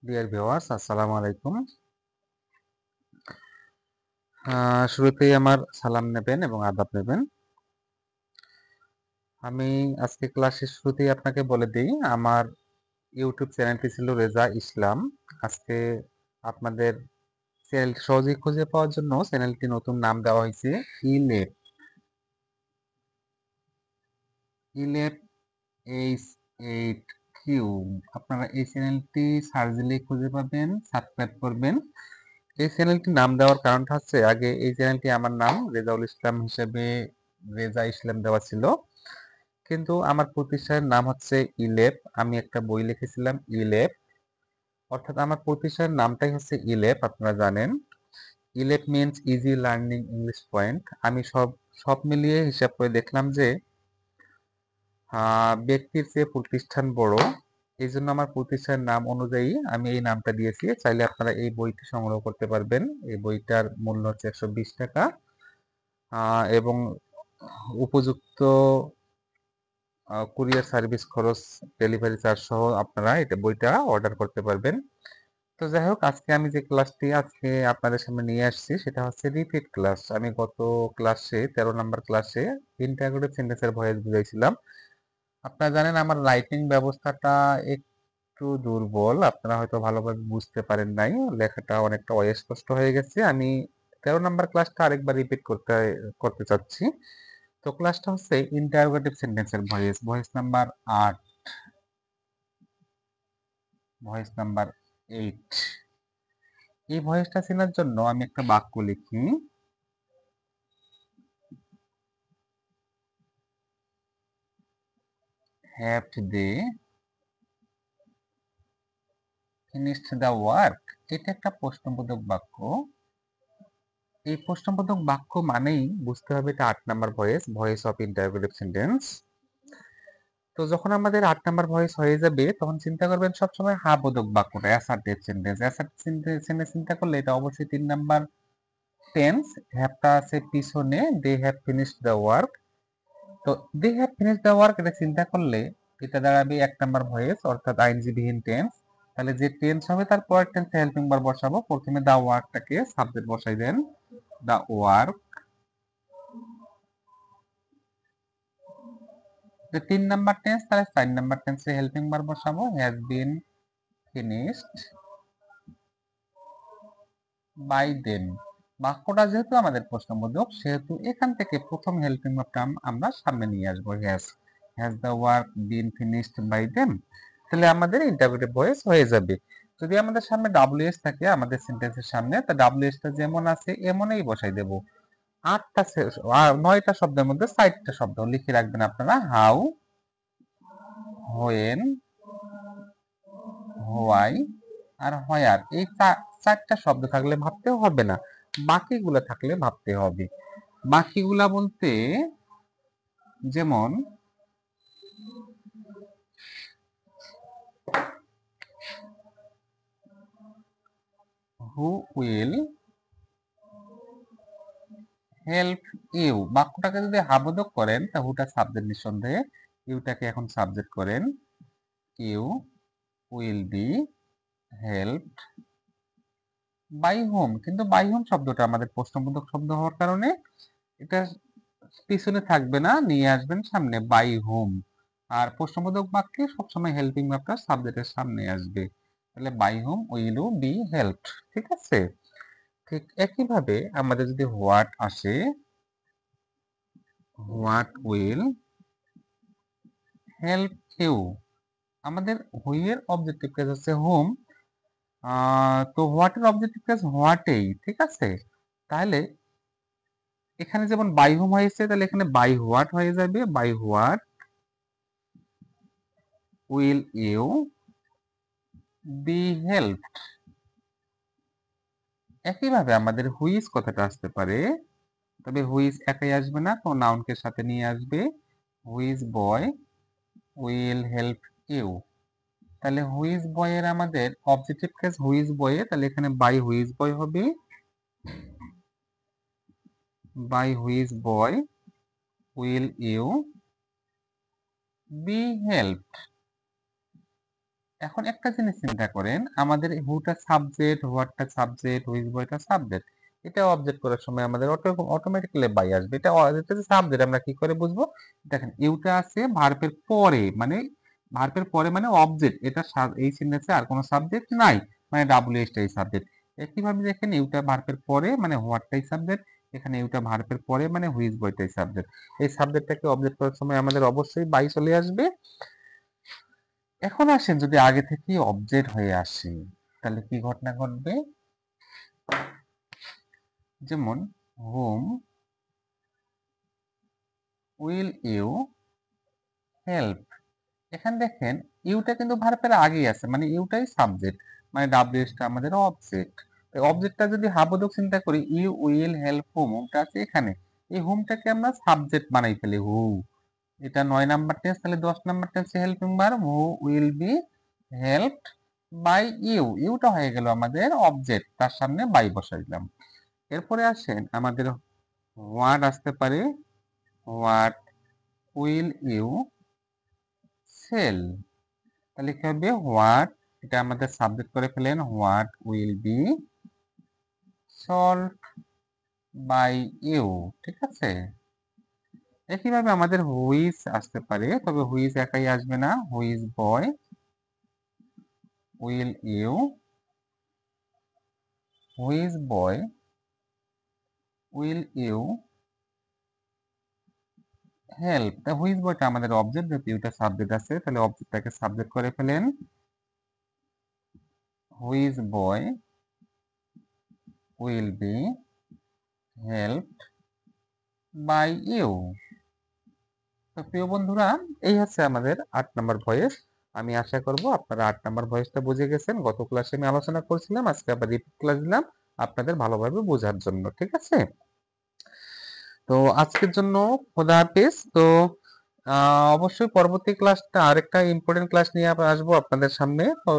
Dear viewers, আসসালামু আলাইকুম। শুরুতেই আমার সালাম নেবেন এবং আদাব নেবেন। আমি আজকে ক্লাসের শুরুতেই আপনাকে বলে দিই, আমার ইউটিউব চ্যানেলটি ছিল রেজা ইসলাম। আজকে আপনাদের চ্যানেলটি সহজেই খুঁজে পাওয়ার জন্য চ্যানেলটি নতুন নাম দেওয়া হয়েছে ইলেপ ইলেপ H8Q। আপনারা এই চ্যানেলটি সার্চ দিলেই খুঁজে পাবেন, সাবস্ক্রাইব করবেন। এই চ্যানেলটির নাম দেওয়ার কারণটা হচ্ছে, আগে এই চ্যানেলটি আমার নাম রেজাউল ইসলাম হিসেবে রেজা ইসলাম দেওয়া ছিল, কিন্তু আমার প্রতিষ্ঠানের নাম হচ্ছে ইলেপ। আমি একটা বই লিখেছিলাম ইলেপ, অর্থাৎ আমার প্রতিষ্ঠানের নামটাই হচ্ছে ইলেপ। আপনারা জানেন ELEP means easy learning English point. আমি সব সব মিলিয়ে হিসাব করে দেখলাম যে ব্যক্তির চেয়ে প্রতিষ্ঠান বড়, এই জন্য আমার প্রতিষ্ঠানের নাম অনুযায়ী আমি এই নামটা দিয়েছি। চাইলে আপনারা এই বইটি সংগ্রহ করতে পারবেন। এই বইটার মূল্য হচ্ছে 120 টাকা, এবং উপযুক্ত কুরিয়ার সার্ভিস খরচ, ডেলিভারি চার্জ সহ আপনারা এটা বইটা অর্ডার করতে পারবেন। তো যাই হোক, আজকে আমি যে ক্লাসটি আজকে আপনাদের সামনে নিয়ে আসছি সেটা হচ্ছে রিপিট ক্লাস। আমি গত ক্লাসে 13 নম্বর ক্লাসে ইন্টারোগেটিভ সেন্টেন্সের ভয়েস বুঝাইছিলাম। আপনারা জানেন আমার রাইটিং ব্যবস্থাটা একটু দুর্বল, আপনারা হয়তো ভালোভাবে বুঝতে পারেন নাই, লেখাটা অনেকটা অস্পষ্ট হয়ে গেছে। আমি 13 নম্বর ক্লাসটা আরেকবার রিপিট করতে করতে চাচ্ছি। তো ক্লাসটা হচ্ছে ইন্টারোগেটিভ সেন্টেন্সের voice, voice number 8, voice number 8। এই ভয়েসটা চেনার জন্য আমি একটা বাক্য লিখি। Have they finished the work. এটা একটা প্রশ্নবোধক বাক্য। এই প্রশ্নবোধক বাক্য মানেই বুঝতে হবে এটা 8 number voice, voice of interrogative sentence. তো যখন আমাদের 8 নম্বর ভয়েস হয়ে যাবে তখন চিন্তা করবেন সবসময় হা বোধক বাক্যটা, অ্যাসার্টিভ সেন্টেন্স। অ্যাসার্টিভ সেন্টেন্স চিন্তা করলে এটা অবশ্যই 3 নম্বর টেন্স। হ্যাভটা আছে পিছনে, they have finished the work. তো they have finished the work এটা চিন্তা করলে এটা দাঁড়াবে 1 নম্বর ভয়েস, অর্থাৎ আইএনজি বিহীন টেন্স। তাহলে যে টেন্স হবে তার পরের টেন্সে হেল্পিং ভার্ব বসাবো। প্রথমে দা ওয়ার্কটাকে সাবজেক্ট বসাই দেন, দা ওয়ার্ক। 3 নম্বর টেন্স, তাহলে 4 নম্বর টেন্সে হেল্পিং ভার্ব বসাবো, has been finished by them. বাক্যটা যেহেতু আমাদের প্রশ্নবোধক, সেহেতু এখান থেকে প্রথম হেল্পিং ভার্বটা আমরা সামনে নিয়ে আসবো, has. Has the work been finished by them. তাহলে আমাদের ইন্টারোগেটিভ ভয়েস হয়ে যাবে। যদি আমাদের সামনে ডাব্লিউএস থাকে আমাদের সেন্টেন্সের সামনে, তা ডাব্লিউএসটা যেমন আছে এমনই বসাই দেব। 9টা শব্দের মধ্যে 4টা শব্দ লিখে রাখবেন আপনারা, হাউ, হোয়েন, হোয়াই আর হোয়ার। এই 4টা শব্দ থাকলে ভাবতেও হবে না, বাকিগুলা থাকলে ভাবতে হবে। বাকিগুলা বলতে যেমন হু উইল হেল্প ইউ। বাক্যটাকে যদি হাবোধক করেন তা হুটা সাবজেক্ট নিঃসন্দেহে, ইউটাকে এখন সাবজেক্ট করেন। You will be helped by whom, কিন্তু বাই হোম শব্দটা আমাদের প্রশ্নবোধক শব্দ হওয়ার কারণে এটা পিছনে থাকবে না, নিয়ে আসবেন সামনে, বাই হোম। আর প্রশ্নবোধক বাক্যে সবসময় হেল্পিং ভার্বটা সাবজেক্টের সামনে আসবে। তাহলে by whom will you be helped. ঠিক আছে? ঠিক একইভাবে আমাদের যদি হোয়াট আসে, হোয়াট উইল হেল্প ইউ। আমাদের হুই এর অবজেক্টিভ কেস হচ্ছে হোম, তো হোয়াট এর অবজেক্টিভ কেস হোয়াটেই। ঠিক আছে? তাহলে এখানে যেমন বাই হোম হয়েছে, তাহলে এখানে বাই হোয়াট হয়ে যাবে, by what will you be helped. একইভাবে আমাদের হুইজ কথাটা আসতে পারে, তবে হুইজ একাই আসবে না, কোন নাউনকে সাথে নিয়ে আসবে। Whose boy will help you. তাহলে হুইজ বয়ের আমাদের অবজেক্টিভ কেস হুইজ বয়ে, তাহলে এখানে বাই হুইজ বয় হবে, by whose boy will you be helped. এখন একটা জিনিস চিন্তা করেন, আমাদের হুটা সাবজেক্ট, হোয়াটটা সাবজেক্ট, হুইজ বয়টা সাবজেক্ট। এটা অবজেক্ট করার সময় আমাদের অটোমেটিক্যালি বাই আসবে। এটা সাবজেক্ট, আমরা কি করে বুঝবো? দেখেন ইউটা আছে ভার্বের পরে, মানে ভার্বের পরে মানে অবজেক্ট, এটা এই সেন্টেন্সে আর কোনো সাবজেক্ট নাই, মানে ডাব্লিউএস টাই সাবজেক্ট। একইভাবে দেখেন ইউটা ভার্বের পরে মানে হোয়াটটাই সাবজেক্ট, এখানে ইউটা ভার্বের পরে মানে হুইজ বয়টাই সাবজেক্ট। এই সাবজেক্টটাকে অবজেক্ট করার সময় আমাদের অবশ্যই বাই চলে আসবে। এখন আসেন যদি আগে থেকেই অবজেক্ট হয়ে আসে, তাহলে কি ঘটনা ঘটবে? যেমন whom will you help, এখানে দেখেন ইউটা কিন্তু ভার্বের আগেই আছে, মানে ইউটাই সাবজেক্ট, মানে ডাব্লিউএস টা আমাদের অবজেক্ট। অবজেক্টটা যদি হাবোধক চিন্তা করি, ইউ উইল হেল্প হুম, হুমটা আছে এখানে, এই হুমটাকে আমরা সাবজেক্ট বানাই ফেলি হু। এটা 9 নাম্বার টেন্স, তাহলে 10 নাম্বার টেন্সে helping verb who will be helped by you, ইউটা হয়ে গেল আমাদের অবজেক্ট, তার সামনে বাই বসাই দিলাম। এরপরে আসেন আমাদের হোয়াট আসতে পারে, হোয়াট উইল ইউ সেল, তাহলে কি হবে হোয়াট, এটা আমাদের সাবজেক্ট করে ফেলেন, what will be sold by you, ঠিক আছে। একইভাবে আমাদের হুইজ আসতে পারে, তবে হুইজ একাই আসবে না, whose boy will you, whose boy will you help, তা হুইজ বয়টা আমাদের অবজেক্ট, যেহেতু ইউটা সাবজেক্ট আছে তাহলে অবজেক্টটাকে সাবজেক্ট করে ফেলেন, whose boy will be helped by you. তো প্রিয় বন্ধুরা, এই হচ্ছে আমাদের 8 নাম্বার ভয়েস। আমি আশা করব আপনারা 8 নাম্বার ভয়েসটা বুঝে গেছেন। গত ক্লাসে আমি আলোচনা করছিলাম, আজকে আবার রিপিট ক্লাস দিলাম আপনাদের ভালোভাবে বোঝার জন্য, ঠিক আছে। তো আজকের জন্য খোদা হাফেজ। তো অবশ্যই পরবর্তী ক্লাসটা আরেকটা ইম্পর্টেন্ট ক্লাস নিয়ে আবার আসবো আপনাদের সামনে। তো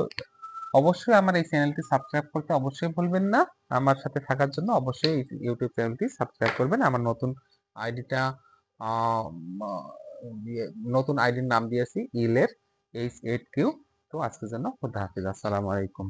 অবশ্যই আমার এই চ্যানেলটি সাবস্ক্রাইব করতে অবশ্যই ভুলবেন না। আমার সাথে থাকার জন্য অবশ্যই এই ইউটিউব চ্যানেলটি সাবস্ক্রাইব করবেন। আমার নতুন আইডিটা নতুন আইডির নাম দিয়েছি ইলের H8Q। তো আজকের জন্য খোদা হাফেজ, আসসালামু আলাইকুম।